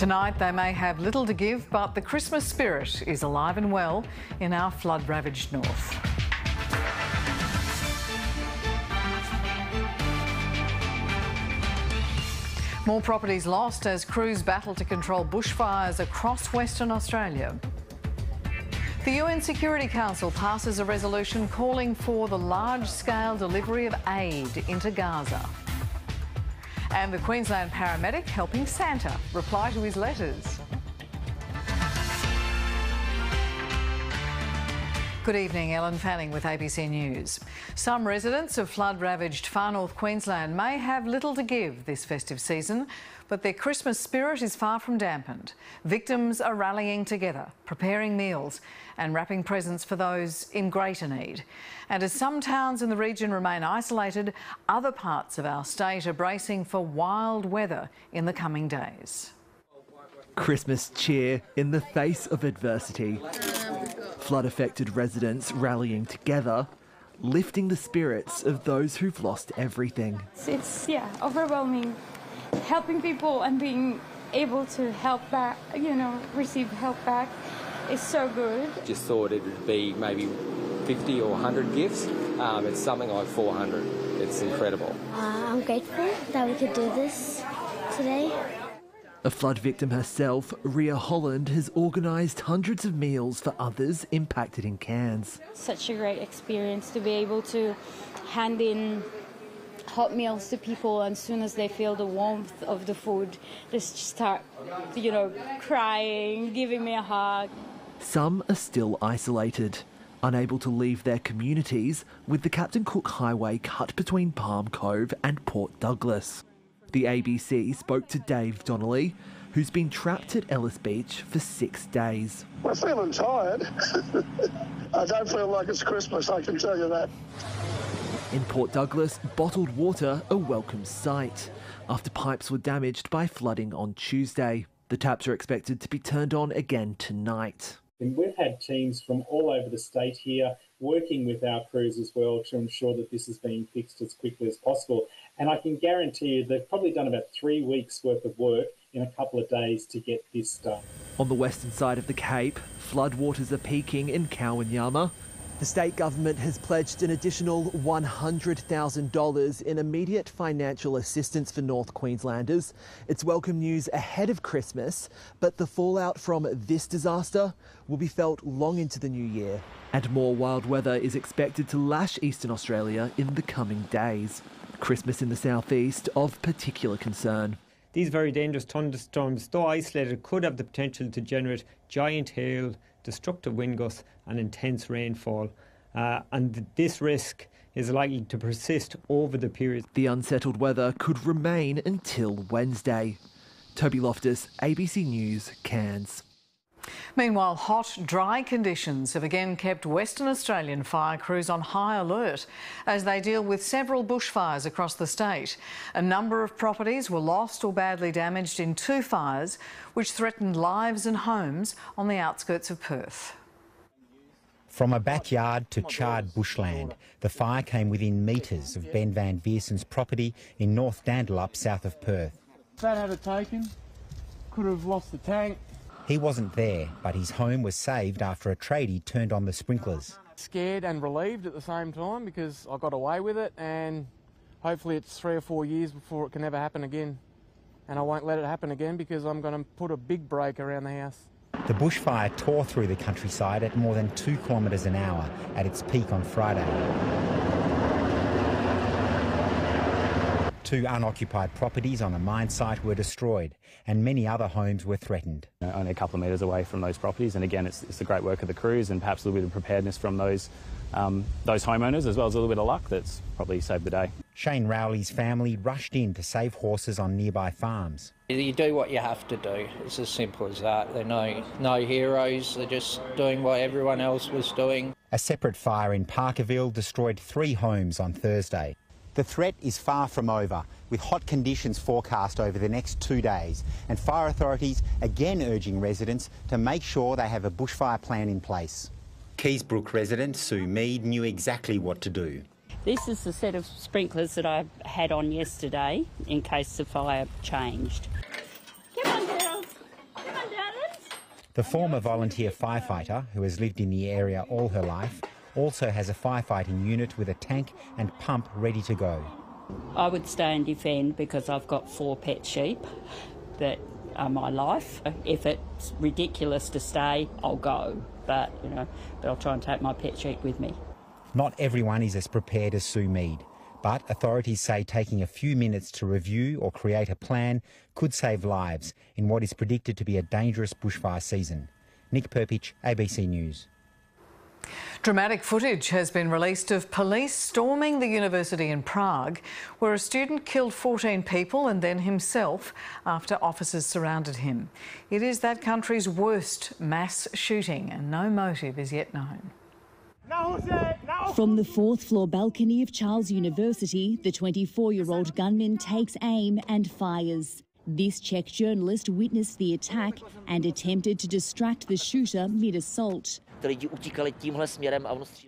Tonight they may have little to give, but the Christmas spirit is alive and well in our flood-ravaged north. More properties lost as crews battle to control bushfires across Western Australia. The UN Security Council passes a resolution calling for the large-scale delivery of aid into Gaza. And the Queensland paramedic helping Santa reply to his letters. Good evening, Ellen Fanning with ABC News. Some residents of flood-ravaged far north Queensland may have little to give this festive season, but their Christmas spirit is far from dampened. Victims are rallying together, preparing meals and wrapping presents for those in greater need. And as some towns in the region remain isolated, other parts of our state are bracing for wild weather in the coming days. Christmas cheer in the face of adversity. Flood-affected residents rallying together, lifting the spirits of those who've lost everything. It's overwhelming. Helping people and being able to help back, receive help back is so good. Just thought it would be maybe 50 or 100 gifts. It's something like 400. It's incredible. I'm grateful that we could do this today. A flood victim herself, Ria Holland, has organised hundreds of meals for others impacted in Cairns. Such a great experience to be able to hand in hot meals to people, and as soon as they feel the warmth of the food, they start, crying, giving me a hug. Some are still isolated, unable to leave their communities, with the Captain Cook Highway cut between Palm Cove and Port Douglas. The ABC spoke to Dave Donnelly, who's been trapped at Ellis Beach for 6 days. We're feeling tired. I don't feel like it's Christmas, I can tell you that. In Port Douglas, bottled water a welcome sight after pipes were damaged by flooding on Tuesday. The taps are expected to be turned on again tonight. And we've had teams from all over the state here working with our crews as well to ensure that this is being fixed as quickly as possible. And I can guarantee you they've probably done about 3 weeks' worth of work in a couple of days to get this done. On the western side of the Cape, floodwaters are peaking in Cowan-Yama. The state government has pledged an additional $100,000 in immediate financial assistance for North Queenslanders. It's welcome news ahead of Christmas, but the fallout from this disaster will be felt long into the new year. And more wild weather is expected to lash Eastern Australia in the coming days. Christmas in the southeast of particular concern. These very dangerous thunderstorms, though isolated, could have the potential to generate giant hail, destructive wind gusts and intense rainfall. And this risk is likely to persist over the period. The unsettled weather could remain until Wednesday. Toby Loftus, ABC News, Cairns. Meanwhile, hot, dry conditions have again kept Western Australian fire crews on high alert as they deal with several bushfires across the state. A number of properties were lost or badly damaged in 2 fires, which threatened lives and homes on the outskirts of Perth. From a backyard to charred bushland, the fire came within metres of Ben Van Viersen's property in North Dandalup, south of Perth. If that had taken, could have lost the tank. He wasn't there, but his home was saved after a tradie turned on the sprinklers. Scared and relieved at the same time because I got away with it, and hopefully it's 3 or 4 years before it can ever happen again. And I won't let it happen again because I'm going to put a big break around the house. The bushfire tore through the countryside at more than 2 kilometres an hour at its peak on Friday. 2 unoccupied properties on a mine site were destroyed and many other homes were threatened. Only a couple of metres away from those properties, and again it's the great work of the crews and perhaps a little bit of preparedness from those homeowners, as well as a little bit of luck that's probably saved the day. Shane Rowley's family rushed in to save horses on nearby farms. You do what you have to do. It's as simple as that. They're no heroes. They're just doing what everyone else was doing. A separate fire in Parkerville destroyed 3 homes on Thursday. The threat is far from over, with hot conditions forecast over the next 2 days, and fire authorities again urging residents to make sure they have a bushfire plan in place. Keysbrook resident Sue Mead knew exactly what to do. This is the set of sprinklers that I had on yesterday in case the fire changed. Come on, girls. The former volunteer firefighter, who has lived in the area all her life, also has a firefighting unit with a tank and pump ready to go. I would stay and defend because I've got 4 pet sheep that are my life. If it's ridiculous to stay, I'll go, but I'll try and take my pet sheep with me. Not everyone is as prepared as Sue Mead, but authorities say taking a few minutes to review or create a plan could save lives in what is predicted to be a dangerous bushfire season. Nick Perpich, ABC News. Dramatic footage has been released of police storming the university in Prague, where a student killed 14 people and then himself after officers surrounded him. It is that country's worst mass shooting and no motive is yet known. From the 4th floor balcony of Charles University, the 24-year-old gunman takes aim and fires. This Czech journalist witnessed the attack and attempted to distract the shooter mid-assault.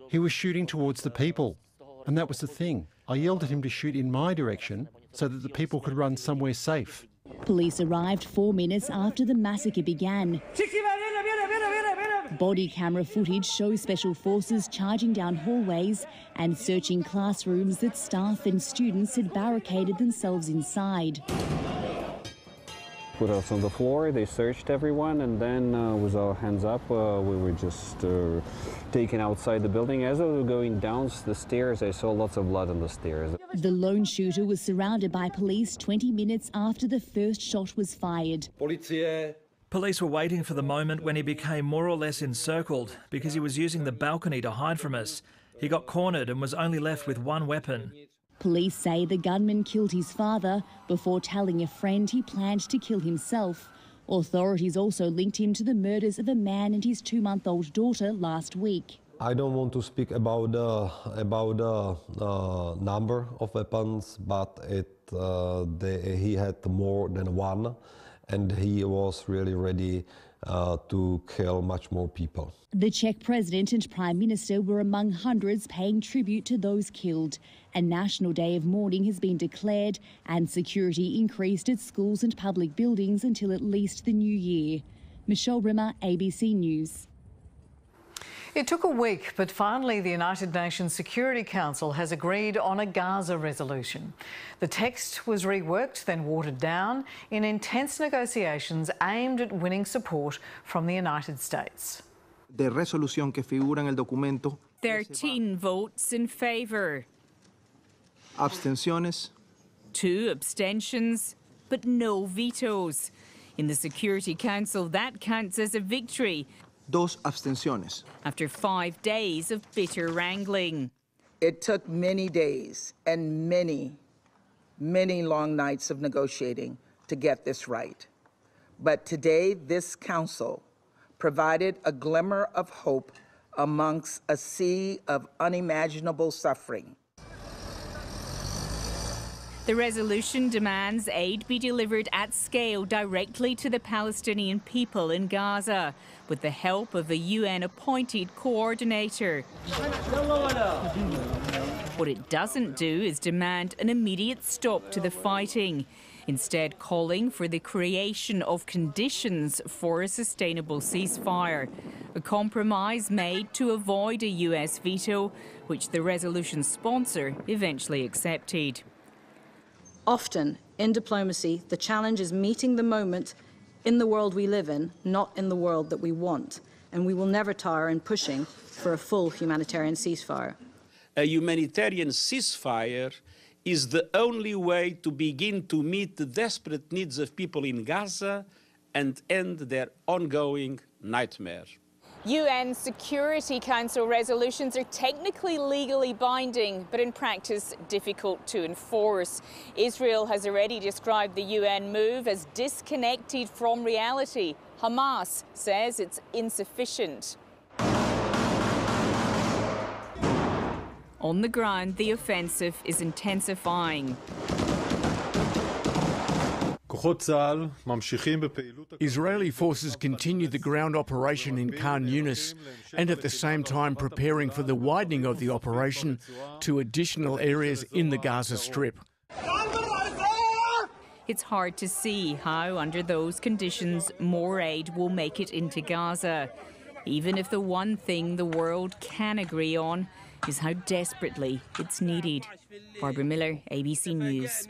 He was shooting towards the people, and that was the thing. I yelled at him to shoot in my direction so that the people could run somewhere safe. Police arrived 4 minutes after the massacre began. Body camera footage shows special forces charging down hallways and searching classrooms that staff and students had barricaded themselves inside. Put us on the floor, they searched everyone, and then with our hands up, we were just taken outside the building. As we were going down the stairs, I saw lots of blood on the stairs. The lone shooter was surrounded by police 20 minutes after the first shot was fired. Police were waiting for the moment when he became more or less encircled because he was using the balcony to hide from us. He got cornered and was only left with one weapon. Police say the gunman killed his father before telling a friend he planned to kill himself. Authorities also linked him to the murders of a man and his 2-month-old daughter last week. I don't want to speak about the number of weapons, but he had more than one, and he was really ready to kill much more people. The Czech president and prime minister were among hundreds paying tribute to those killed. A national day of mourning has been declared and security increased at schools and public buildings until at least the new year. Michelle Rimmer, ABC News. It took a week, but finally the United Nations Security Council has agreed on a Gaza resolution. The text was reworked, then watered down in intense negotiations aimed at winning support from the United States. De resolución que figura en el documento. 13 votes in favour. Abstenciones. 2 abstentions, but no vetoes. In the Security Council, that counts as a victory. 2 abstenciones. After 5 days of bitter wrangling. It took many days and many long nights of negotiating to get this right. But today, this council provided a glimmer of hope amongst a sea of unimaginable suffering. The resolution demands aid be delivered at scale directly to the Palestinian people in Gaza, with the help of a UN-appointed coordinator. What it doesn't do is demand an immediate stop to the fighting, instead calling for the creation of conditions for a sustainable ceasefire, a compromise made to avoid a US veto, which the resolution sponsor eventually accepted. Often, in diplomacy, the challenge is meeting the moment in the world we live in, not in the world that we want. And we will never tire in pushing for a full humanitarian ceasefire. A humanitarian ceasefire is the only way to begin to meet the desperate needs of people in Gaza and end their ongoing nightmare. UN Security Council resolutions are technically legally binding, but in practice difficult to enforce. Israel has already described the UN move as disconnected from reality. Hamas says it's insufficient. On the ground, the offensive is intensifying. Israeli forces continue the ground operation in Khan Yunis and at the same time preparing for the widening of the operation to additional areas in the Gaza Strip. it's hard to see how, under those conditions, more aid will make it into Gaza. Even if the one thing the world can agree on is how desperately it's needed. Barbara Miller, ABC News.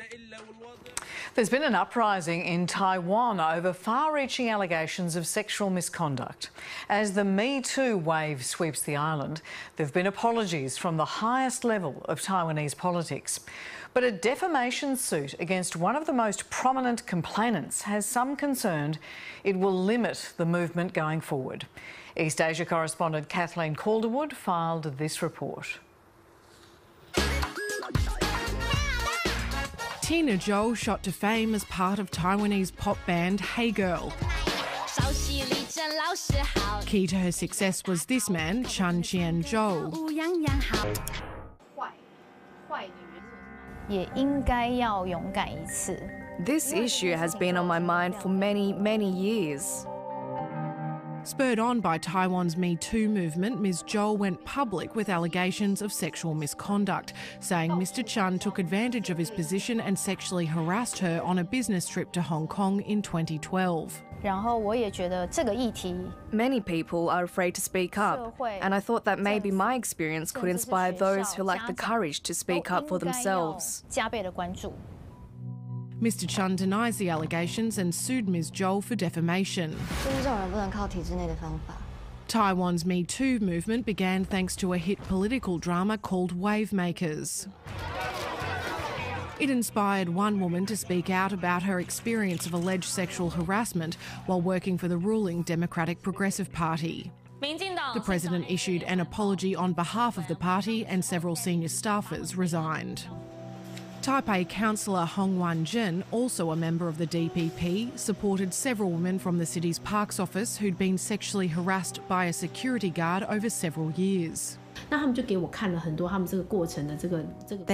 There's been an uprising in Taiwan over far-reaching allegations of sexual misconduct. As the Me Too wave sweeps the island, there have been apologies from the highest level of Taiwanese politics. But a defamation suit against one of the most prominent complainants has some concern it will limit the movement going forward. East Asia correspondent Kathleen Calderwood filed this report. Tina Zhou shot to fame as part of Taiwanese pop band Hey Girl. Key to her success was this man, Chen Qianzhou. This issue has been on my mind for many, many years. Spurred on by Taiwan's Me Too movement, Ms Zhou went public with allegations of sexual misconduct, saying Mr Chen took advantage of his position and sexually harassed her on a business trip to Hong Kong in 2012. Many people are afraid to speak up, and I thought that maybe my experience could inspire those who lack the courage to speak up for themselves. Mr Chen denies the allegations and sued Ms Zhou for defamation. Taiwan's Me Too movement began thanks to a hit political drama called Wave Makers. It inspired one woman to speak out about her experience of alleged sexual harassment while working for the ruling Democratic Progressive Party. The president issued an apology on behalf of the party, and several senior staffers resigned. Taipei councillor Hong Wan-jin, also a member of the DPP, supported several women from the city's parks office who'd been sexually harassed by a security guard over several years. They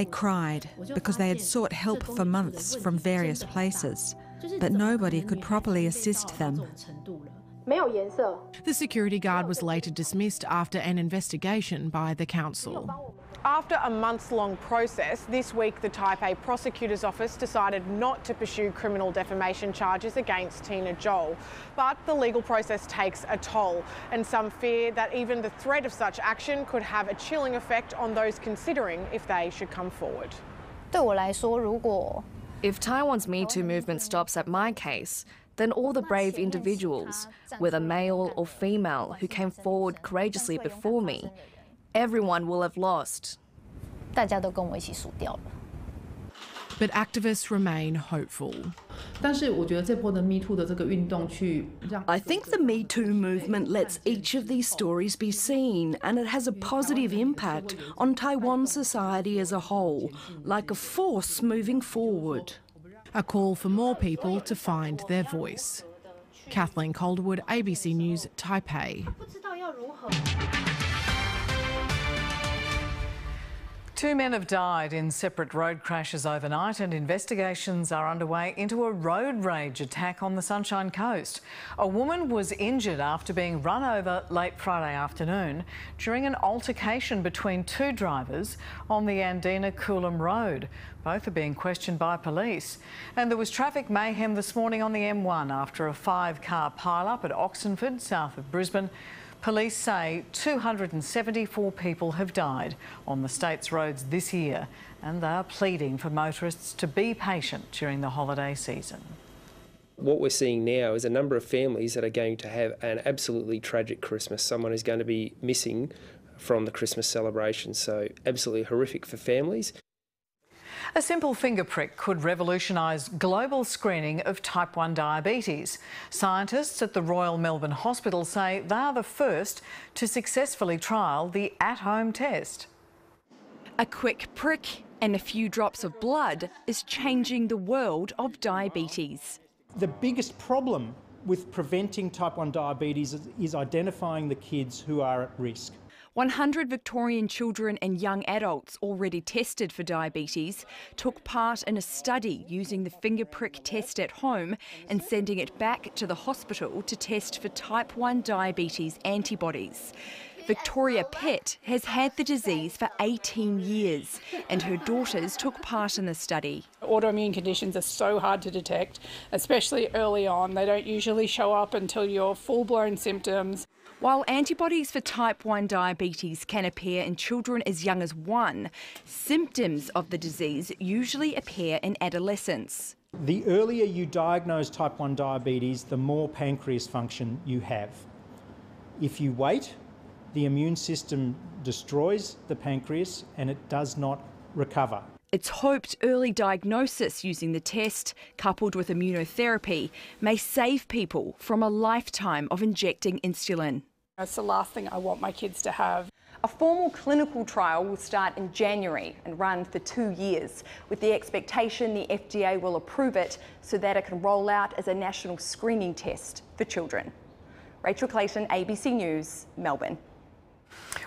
cried because they had sought help for months from various places, but nobody could properly assist them. The security guard was later dismissed after an investigation by the council. After a months-long process, this week the Taipei Prosecutor's Office decided not to pursue criminal defamation charges against Tina Zhou. But the legal process takes a toll, and some fear that even the threat of such action could have a chilling effect on those considering if they should come forward. If Taiwan's Me Too movement stops at my case, then all the brave individuals, whether male or female, who came forward courageously before me, everyone will have lost. But activists remain hopeful. I think the Me Too movement lets each of these stories be seen, and it has a positive impact on Taiwan society as a whole, like a force moving forward. A call for more people to find their voice. Kathleen Calderwood, ABC News, Taipei. Two men have died in separate road crashes overnight, and investigations are underway into a road rage attack on the Sunshine Coast. A woman was injured after being run over late Friday afternoon during an altercation between two drivers on the Andina-Coolum Road. Both are being questioned by police. And there was traffic mayhem this morning on the M1 after a 5-car pile-up at Oxenford, south of Brisbane. Police say 274 people have died on the state's roads this year, and they are pleading for motorists to be patient during the holiday season. What we're seeing now is a number of families that are going to have an absolutely tragic Christmas. Someone is going to be missing from the Christmas celebration, so absolutely horrific for families. A simple finger prick could revolutionise global screening of type 1 diabetes. Scientists at the Royal Melbourne Hospital say they are the first to successfully trial the at-home test. A quick prick and a few drops of blood is changing the world of diabetes. The biggest problem with preventing type 1 diabetes is identifying the kids who are at risk. 100 Victorian children and young adults already tested for diabetes took part in a study using the finger prick test at home and sending it back to the hospital to test for type 1 diabetes antibodies. Victoria Pett has had the disease for 18 years and her daughters took part in the study. Autoimmune conditions are so hard to detect, especially early on. They don't usually show up until you're full-blown symptoms. While antibodies for type 1 diabetes can appear in children as young as 1, symptoms of the disease usually appear in adolescence. The earlier you diagnose type 1 diabetes, the more pancreas function you have. If you wait, the immune system destroys the pancreas and it does not recover. It's hoped early diagnosis using the test, coupled with immunotherapy, may save people from a lifetime of injecting insulin. It's the last thing I want my kids to have. A formal clinical trial will start in January and run for 2 years, with the expectation the FDA will approve it so that it can roll out as a national screening test for children. Rachel Clayton, ABC News, Melbourne.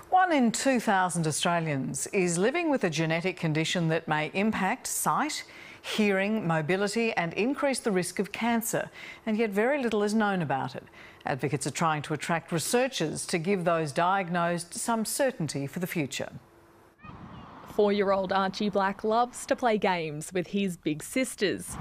1 in 2,000 Australians is living with a genetic condition that may impact sight, hearing, mobility and increase the risk of cancer, and yet very little is known about it. Advocates are trying to attract researchers to give those diagnosed some certainty for the future. 4-year-old Archie Black loves to play games with his big sisters,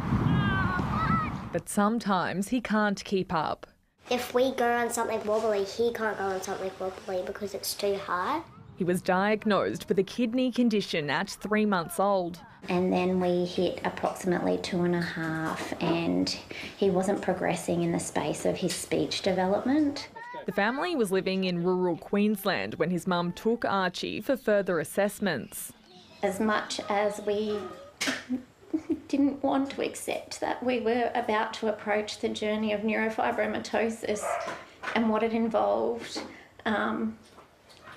but sometimes he can't keep up. If we go on something wobbly, he can't go on something wobbly because it's too hard. He was diagnosed with a kidney condition at 3 months old. And then we hit approximately 2.5 and he wasn't progressing in the space of his speech development. The family was living in rural Queensland when his mum took Archie for further assessments. As much as we didn't want to accept that we were about to approach the journey of neurofibromatosis and what it involved,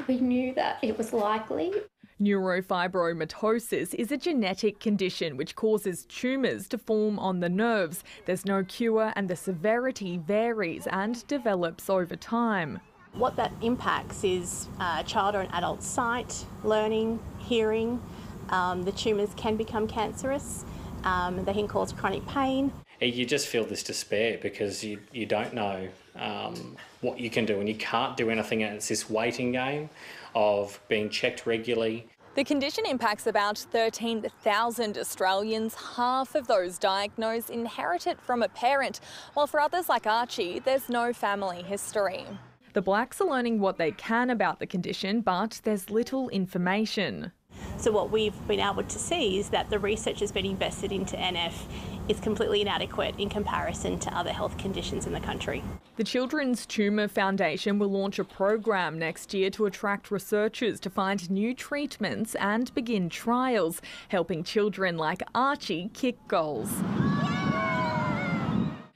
we knew that it was likely. Neurofibromatosis is a genetic condition which causes tumours to form on the nerves. There's no cure and the severity varies and develops over time. What that impacts is child or an adult's sight, learning, hearing. The tumours can become cancerous. They can cause chronic pain. You just feel this despair because you don't know what you can do and you can't do anything, and it's this waiting game of being checked regularly. The condition impacts about 13,000 Australians. Half of those diagnosed inherit it from a parent, while for others like Archie, there's no family history. The Blacks are learning what they can about the condition, but there's little information. So what we've been able to see is that the research that's been invested into NF is completely inadequate in comparison to other health conditions in the country. The Children's Tumour Foundation will launch a program next year to attract researchers to find new treatments and begin trials, helping children like Archie kick goals.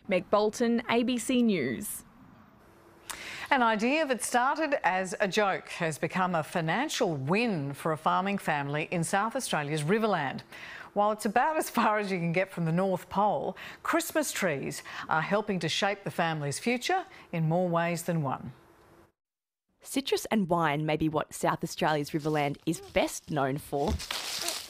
Meg Bolton, ABC News. An idea that started as a joke has become a financial win for a farming family in South Australia's Riverland. While it's about as far as you can get from the North Pole, Christmas trees are helping to shape the family's future in more ways than one. Citrus and wine may be what South Australia's Riverland is best known for,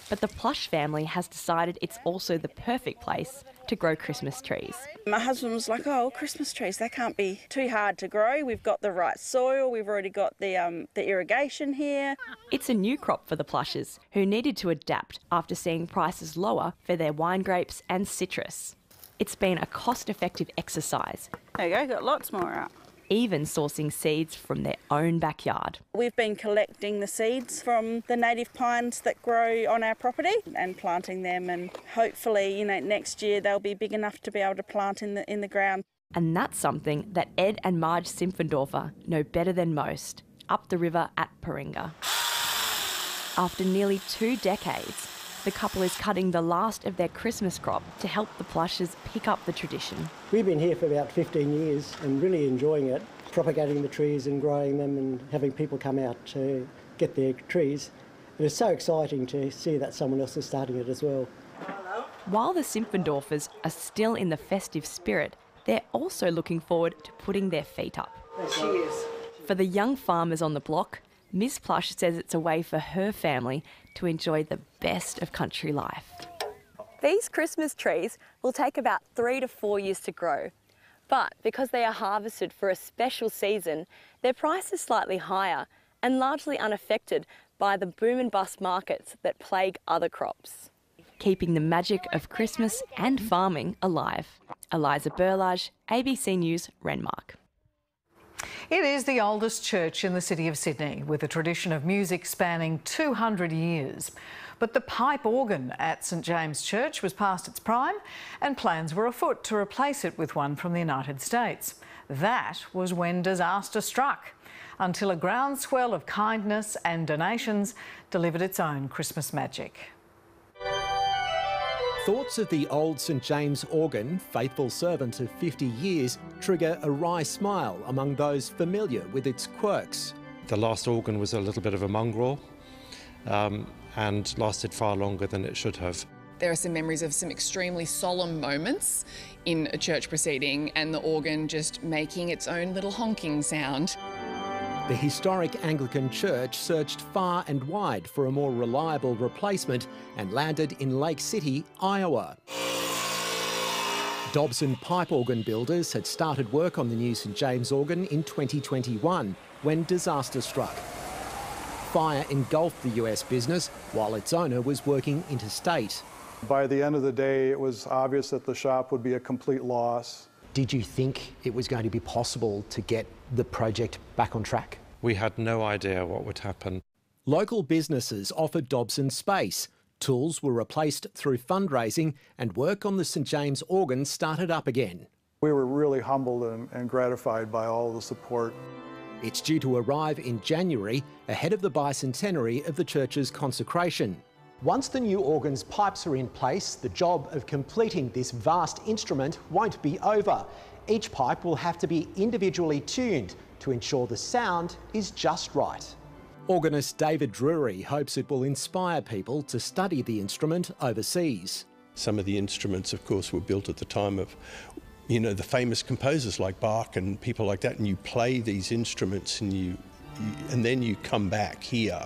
but the Plush family has decided it's also the perfect place to grow Christmas trees. My husband was like, oh, Christmas trees, they can't be too hard to grow. We've got the right soil, we've already got the irrigation here. It's a new crop for the Plushes, who needed to adapt after seeing prices lower for their wine grapes and citrus. It's been a cost-effective exercise. There you go, got lots more out. Even sourcing seeds from their own backyard. We've been collecting the seeds from the native pines that grow on our property and planting them, and hopefully, next year they'll be big enough to be able to plant in the ground. And that's something that Ed and Marge Simpfendorfer know better than most, up the river at Paringa. After nearly 2 decades, the couple is cutting the last of their Christmas crop to help the Plushes pick up the tradition. We've been here for about 15 years and really enjoying it, propagating the trees and growing them and having people come out to get their trees. And it's so exciting to see that someone else is starting it as well. While the Simpfendorfers are still in the festive spirit, they're also looking forward to putting their feet up. There she is. For the young farmers on the block, Ms Plush says it's a way for her family to enjoy the best of country life. These Christmas trees will take about 3 to 4 years to grow, but because they are harvested for a special season, their price is slightly higher and largely unaffected by the boom and bust markets that plague other crops. Keeping the magic of Christmas and farming alive. Eliza Burlage, ABC News, Renmark. It is the oldest church in the city of Sydney, with a tradition of music spanning 200 years. But the pipe organ at St James Church was past its prime, and plans were afoot to replace it with one from the United States. That was when disaster struck, until a groundswell of kindness and donations delivered its own Christmas magic. Thoughts of the old St James organ, faithful servant of 50 years, trigger a wry smile among those familiar with its quirks. The last organ was a little bit of a mongrel and lasted far longer than it should have. There are some memories of some extremely solemn moments in a church proceeding and the organ just making its own little honking sound. The historic Anglican Church searched far and wide for a more reliable replacement and landed in Lake City, Iowa. Dobson pipe organ builders had started work on the new St James organ in 2021 when disaster struck. Fire engulfed the US business while its owner was working interstate. By the end of the day, it was obvious that the shop would be a complete loss. Did you think it was going to be possible to get the project back on track? We had no idea what would happen. Local businesses offered Dobson space. Tools were replaced through fundraising and work on the St James organ started up again. We were really humbled and gratified by all the support. It's due to arrive in January, ahead of the bicentenary of the church's consecration. Once the new organ's pipes are in place, the job of completing this vast instrument won't be over. Each pipe will have to be individually tuned to ensure the sound is just right. Organist David Drury hopes it will inspire people to study the instrument overseas. Some of the instruments, of course, were built at the time of, you know, the famous composers like Bach and people like that, and you play these instruments and then you come back here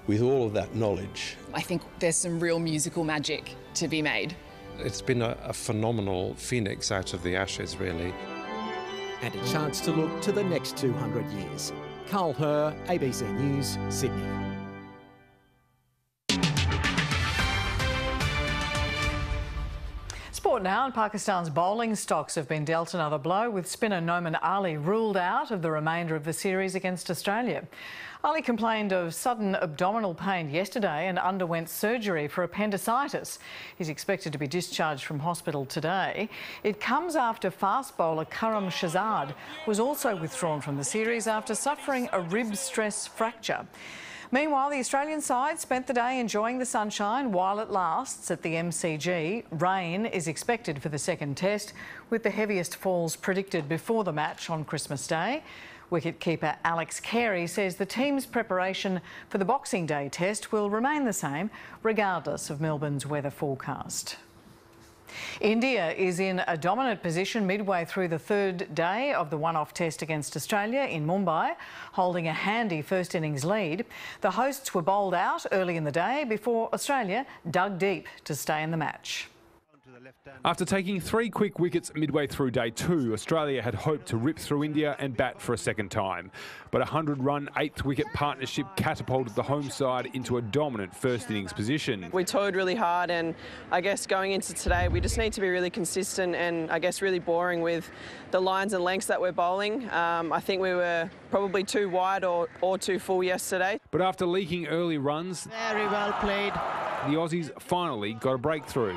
with all of that knowledge. I think there's some real musical magic to be made. It's been a phenomenal phoenix out of the ashes, really. And a chance to look to the next 200 years. Carl Herr, ABC News, Sydney. Sport now, and Pakistan's bowling stocks have been dealt another blow, with spinner Noman Ali ruled out of the remainder of the series against Australia. Ali complained of sudden abdominal pain yesterday and underwent surgery for appendicitis. He's expected to be discharged from hospital today. It comes after fast bowler Karam Shahzad was also withdrawn from the series after suffering a rib stress fracture. Meanwhile, the Australian side spent the day enjoying the sunshine while it lasts at the MCG. Rain is expected for the second test, with the heaviest falls predicted before the match on Christmas Day. Wicketkeeper Alex Carey says the team's preparation for the Boxing Day test will remain the same, regardless of Melbourne's weather forecast. India is in a dominant position midway through the third day of the one-off test against Australia in Mumbai, holding a handy first innings lead. The hosts were bowled out early in the day before Australia dug deep to stay in the match. After taking 3 quick wickets midway through day 2, Australia had hoped to rip through India and bat for a second time. But a 100-run 8th wicket partnership catapulted the home side into a dominant first innings position. We toiled really hard, and I guess going into today we just need to be really consistent and I guess really boring with the lines and lengths that we're bowling. I think we were probably too wide or too full yesterday. But after leaking early runs, very well played, the Aussies finally got a breakthrough.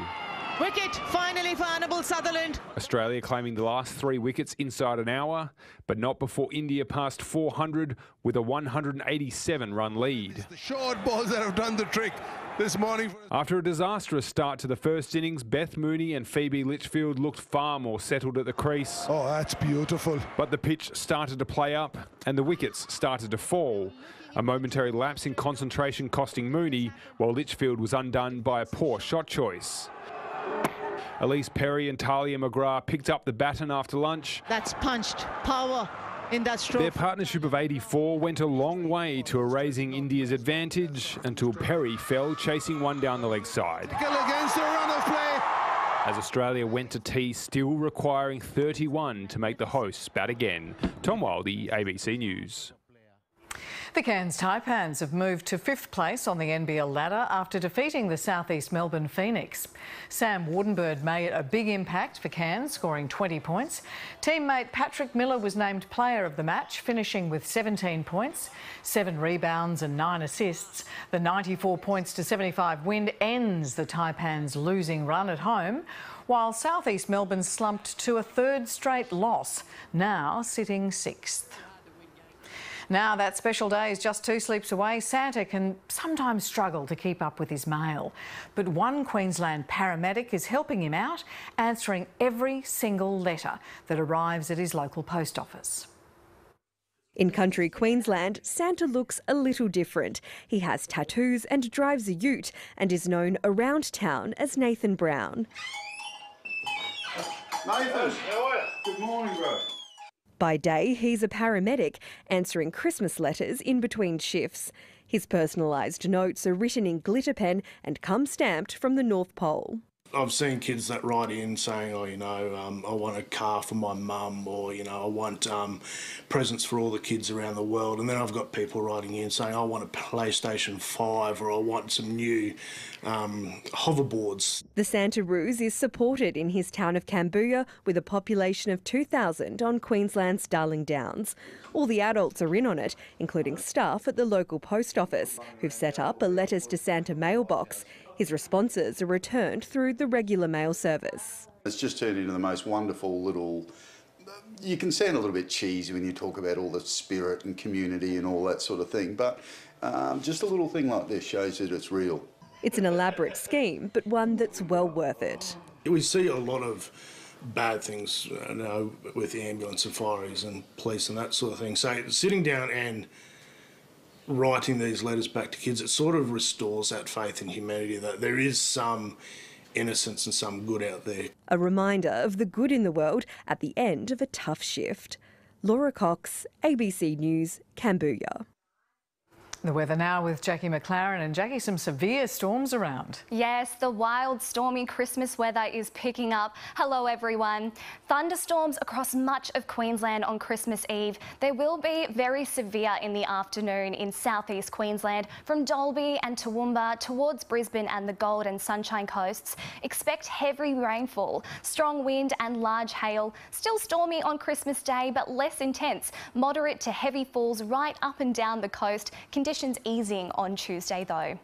Wicket finally for Annabel Sutherland. Australia claiming the last 3 wickets inside an hour, but not before India passed 400 with a 187-run lead. It's the short balls that have done the trick this morning. After a disastrous start to the first innings, Beth Mooney and Phoebe Litchfield looked far more settled at the crease. Oh, that's beautiful. But the pitch started to play up and the wickets started to fall. A momentary lapse in concentration costing Mooney, while Litchfield was undone by a poor shot choice. Elise Perry and Talia McGrath picked up the baton after lunch. That's punched power in that stroke. Their partnership of 84 went a long way to erasing India's advantage until Perry fell chasing one down the leg side. Against the run of play. As Australia went to tea, still requiring 31 to make the hosts bat again. Tom Wildey, ABC News. The Cairns Taipans have moved to 5th place on the NBL ladder after defeating the South East Melbourne Phoenix. Sam Wardenberg made a big impact for Cairns, scoring 20 points. Teammate Patrick Miller was named player of the match, finishing with 17 points, 7 rebounds and 9 assists. The 94 points to 75 win ends the Taipans' losing run at home, while South East Melbourne slumped to a 3rd straight loss, now sitting 6th. Now that special day is just 2 sleeps away, Santa can sometimes struggle to keep up with his mail. But one Queensland paramedic is helping him out, answering every single letter that arrives at his local post office. In country Queensland, Santa looks a little different. He has tattoos and drives a ute and is known around town as Nathan Brown. Nathan, how are you? Good morning, bro. By day, he's a paramedic, answering Christmas letters in between shifts. His personalised notes are written in glitter pen and come stamped from the North Pole. I've seen kids that write in saying, I want a car for my mum, or, I want presents for all the kids around the world. And then I've got people writing in saying, I want a PlayStation 5, or I want some new hoverboards. The Santa Ruse is supported in his town of Cambodia with a population of 2,000 on Queensland's Darling Downs. All the adults are in on it, including staff at the local post office, who've set up a Letters to Santa mailbox. His responses are returned through the regular mail service. It's just turned into the most wonderful little... You can sound a little bit cheesy when you talk about all the spirit and community and all that sort of thing, but just a little thing like this shows that it's real. It's an elaborate scheme, but one that's well worth it. We see a lot of bad things with the ambulance and fireys and police and that sort of thing. So sitting down and writing these letters back to kids, it sort of restores that faith in humanity, that there is some innocence and some good out there. A reminder of the good in the world at the end of a tough shift. Laura Cox, ABC News, Cambodia. The weather now with Jacqui McLaren. And Jacqui, some severe storms around. Yes, the wild, stormy Christmas weather is picking up. Hello, everyone. Thunderstorms across much of Queensland on Christmas Eve. They will be very severe in the afternoon in southeast Queensland, from Dalby and Toowoomba towards Brisbane and the Gold and Sunshine Coasts. Expect heavy rainfall, strong wind and large hail. Still stormy on Christmas Day, but less intense. Moderate to heavy falls right up and down the coast. Conditions easing on Tuesday though.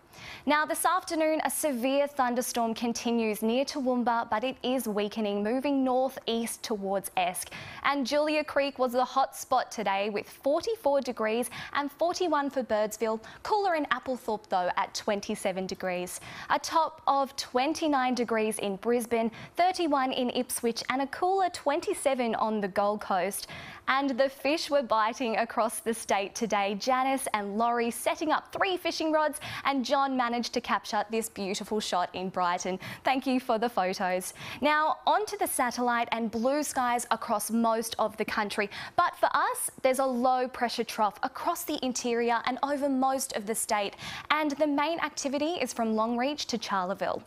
Now this afternoon, a severe thunderstorm continues near Toowoomba, but it is weakening, moving northeast towards Esk. And Julia Creek was the hot spot today with 44 degrees and 41 for Birdsville. Cooler in Applethorpe though at 27 degrees. A top of 29 degrees in Brisbane, 31 in Ipswich and a cooler 27 on the Gold Coast. And the fish were biting across the state today. Janice and Laurie setting up 3 fishing rods, and John managed to capture this beautiful shot in Brighton. Thank you for the photos. Now onto the satellite and blue skies across most of the country. But for us, there's a low pressure trough across the interior and over most of the state. And the main activity is from Longreach to Charleville.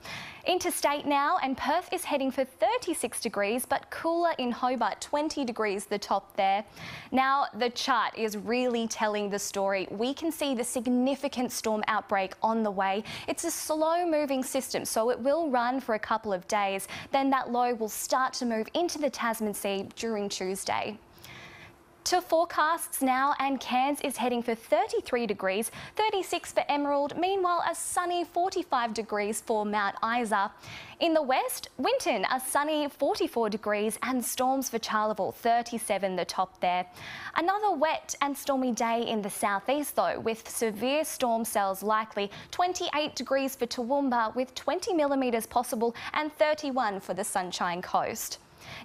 Interstate now, and Perth is heading for 36 degrees, but cooler in Hobart, 20 degrees the top there. Now, the chart is really telling the story. We can see the significant storm outbreak on the way. It's a slow-moving system, so it will run for a couple of days. Then that low will start to move into the Tasman Sea during Tuesday. To forecasts now, and Cairns is heading for 33 degrees, 36 for Emerald, meanwhile a sunny 45 degrees for Mount Isa. In the west, Winton, a sunny 44 degrees and storms for Charleville, 37 the top there. Another wet and stormy day in the southeast though, with severe storm cells likely, 28 degrees for Toowoomba with 20 millimetres possible and 31 for the Sunshine Coast.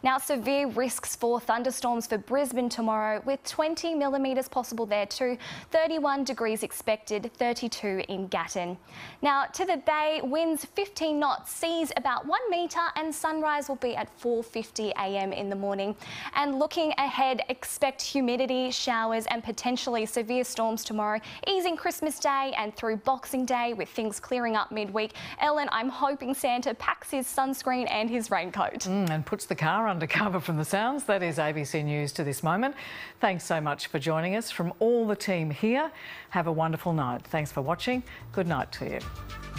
Now, severe risks for thunderstorms for Brisbane tomorrow with 20 millimetres possible there too, 31 degrees expected, 32 in Gatton. Now, to the bay, winds 15 knots, seas about 1 metre and sunrise will be at 4:50 a.m. in the morning. And looking ahead, expect humidity, showers and potentially severe storms tomorrow, easing Christmas Day and through Boxing Day with things clearing up midweek. Ellen, I'm hoping Santa packs his sunscreen and his raincoat. And puts the car are undercover from the sounds. That is ABC News to this moment. Thanks so much for joining us from all the team here. Have a wonderful night. Thanks for watching. Good night to you.